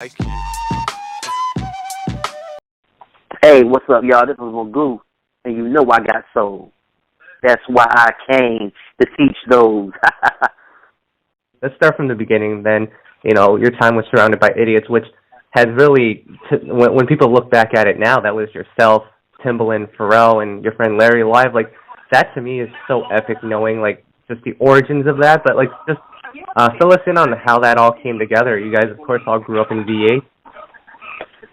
Like you. Hey, what's up, y'all? This is Magoo, and you know I got soul. That's why I came to teach those. Let's start from the beginning. Then, your time was surrounded by idiots, which has really, when people look back at it now, that was yourself, Timbaland, Pharrell, and your friend Larry Live. Like, that to me is so epic, knowing like just the origins of that. But like, just fill us in on how that all came together. You guys, of course, all grew up in VA.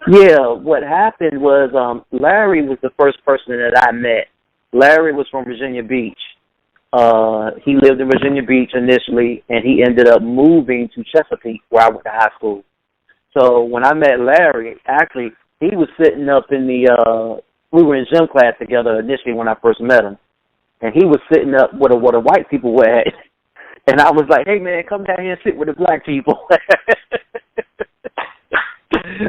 Yeah, what happened was Larry was the first person that I met. Larry was from Virginia Beach. He lived in Virginia Beach initially, and he ended up moving to Chesapeake, where I went to high school. So when I met Larry, actually, he was sitting up in the, we were in gym class together initially when I first met him. And he was sitting up where the white people were at. And I was like, hey, man, come down here and sit with the black people.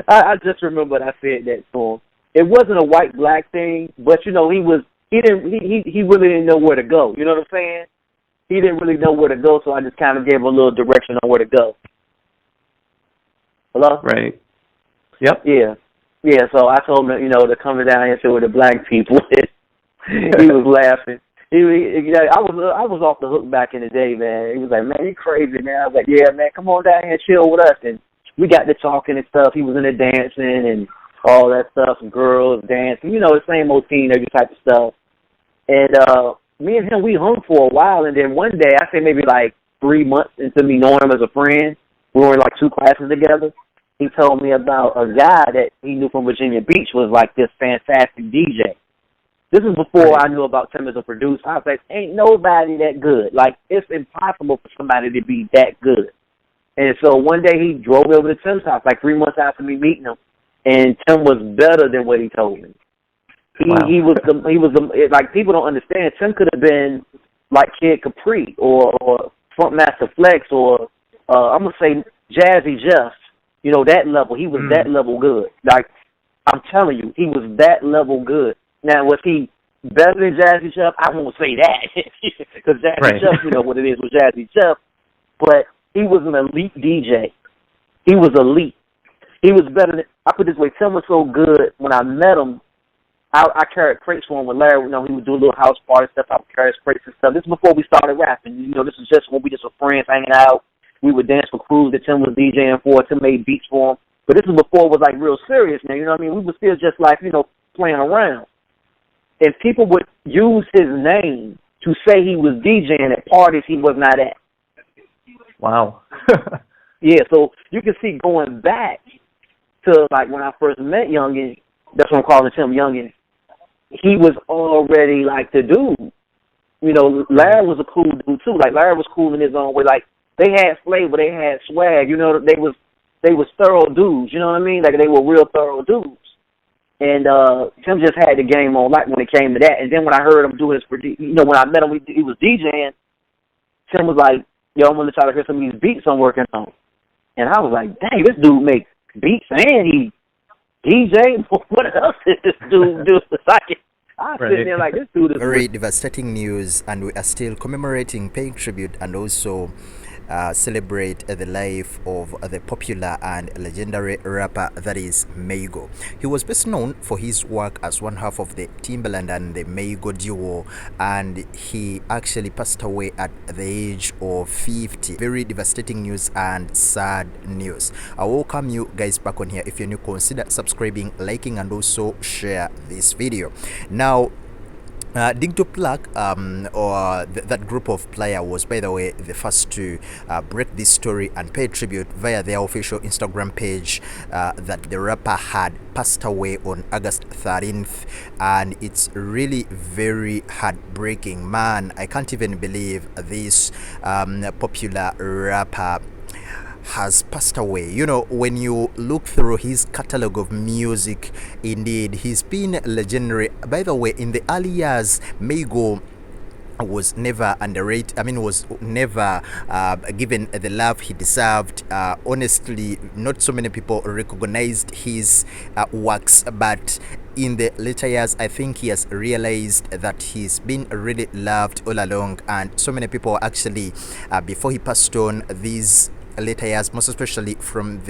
I just remember I said that to him. It wasn't a white-black thing, but, he really didn't know where to go. You know what I'm saying? He didn't really know where to go, so I just kind of gave him a little direction on where to go. Hello? Right. Yep. Yeah. Yeah, so I told him, to come down here and sit with the black people. He was laughing. I was off the hook back in the day, man. He was like, man, you crazy, man. I was like, yeah, man, come on down here and chill with us. And we got to talking and stuff. He was in there dancing and all that stuff, and girls dancing, the same old teenager type of stuff. And me and him, we hung for a while, and then one day, I say maybe like 3 months into me knowing him as a friend, we were in like 2 classes together. He told me about a guy that he knew from Virginia Beach was like this fantastic DJ. This is before I knew about Tim as a producer. I was like, ain't nobody that good. Like, it's impossible for somebody to be that good. And so one day he drove over to Tim's house, like 3 months after me meeting him, and Tim was better than what he told me. He was like, people don't understand. Tim could have been like Kid Capri or Funkmaster Flex or I'm gonna say Jazzy Jeff. That level. He was that level good. Like, I'm telling you, he was that level good. Now, was he better than Jazzy Jeff? I won't say that because Jazzy Jeff, you know what it is with Jazzy Jeff. But he was an elite DJ. He was elite. He was better than, I put it this way, Tim was so good, when I met him, I carried crates for him with Larry. He would do a little house party stuff. I would carry his crates and stuff. This is before we started rapping. This is just when we just were friends hanging out. We would dance for crews that Tim was DJing for. Tim made beats for him. But this is before it was like real serious now. You know what I mean? We were still just like, playing around. And people would use his name to say he was DJing at parties he was not at. Wow. Yeah, so you can see going back to like when I first met Youngin, that's what I'm calling him, Youngin, he was already like the dude. Larry was a cool dude too. Like Larry was cool in his own way. Like they had flavor, they had swag. They was thorough dudes. You know what I mean? Like they were real thorough dudes. And Tim just had the game on like when it came to that. And then when I heard him do his, when I met him, he was DJing. Tim was like, yo, I'm going to try to hear some of these beats I'm working on. And I was like, dang, this dude makes beats and he DJ? What else did this dude do? I was sitting there like, this dude is... Very devastating news, and we are still commemorating, paying tribute, and also celebrate the life of the popular and legendary rapper that is Magoo. He was best known for his work as one half of the Timbaland and the Magoo duo, and he actually passed away at the age of 50. Very devastating news and sad news. I welcome you guys back on here. If you're new, consider subscribing, liking, and also share this video. Now, Dig Plug, that group of player was, by the way, the first to break this story and pay tribute via their official Instagram page that the rapper had passed away on August 13th, and it's really very heartbreaking. Man, I can't even believe this popular rapper has passed away. When you look through his catalog of music, indeed he's been legendary. By the way, in the early years, Magoo was never underrated. Was never given the love he deserved. Honestly, not so many people recognized his works, but in the later years, I think he has realized that he's been really loved all along, and so many people actually, before he passed on, these later years, most especially from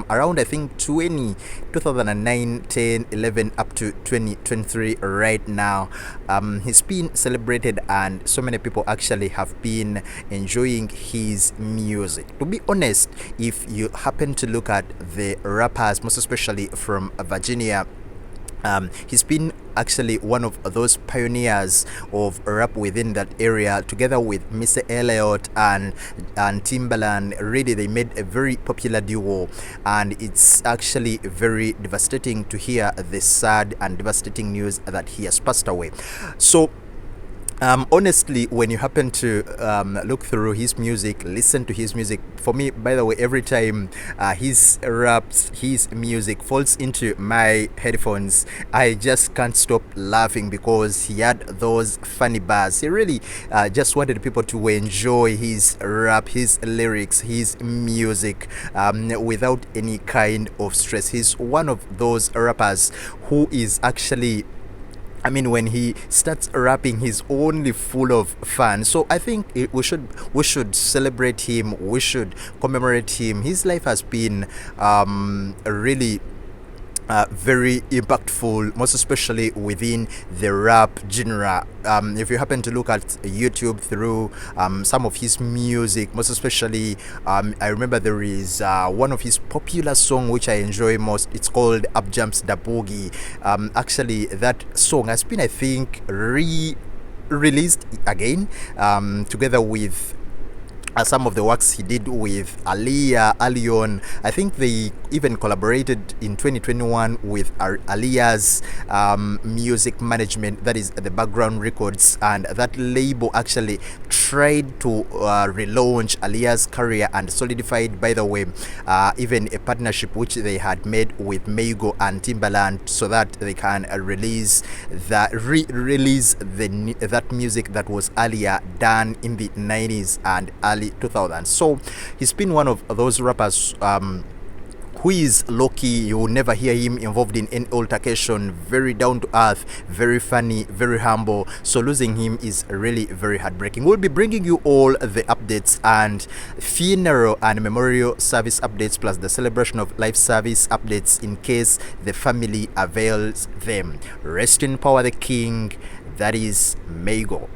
around, I think, 2009, 10, 11 up to 2023 right now. He's been celebrated, and so many people actually have been enjoying his music. To be honest, if you happen to look at the rappers, most especially from Virginia, he's been actually one of those pioneers of rap within that area, together with Missy Elliott and Timbaland. Really, they made a very popular duo, and it's actually very devastating to hear the sad and devastating news that he has passed away. So honestly, when you happen to look through his music, listen to his music, for me, by the way, every time his raps, his music falls into my headphones, I just can't stop laughing, because he had those funny bars. He really just wanted people to enjoy his rap, his lyrics, his music without any kind of stress. He's one of those rappers who is actually, I mean, when he starts rapping, he's only full of fun. So I think we should celebrate him. We should commemorate him. His life has been really very impactful, most especially within the rap genre. If you happen to look at YouTube through some of his music, most especially, I remember there is one of his popular song which I enjoy most. It's called Jumps Da Boogie. Actually, that song has been, I think, released again together with some of the works he did with Aaliyah early on. I think they even collaborated in 2021 with Aaliyah's music management, that is the Background Records, and that label actually tried to relaunch Aaliyah's career and solidified, by the way, even a partnership which they had made with Magoo and Timbaland, so that they can release that that music that was earlier done in the 90s and early 2000s. So he's been one of those rappers who is low-key. You will never hear him involved in any altercation. Very down to earth, very funny, very humble. So losing him is really very heartbreaking. We'll be bringing you all the updates and funeral and memorial service updates, plus the celebration of life service updates in case the family avails them. Rest in power the king, that is Magoo.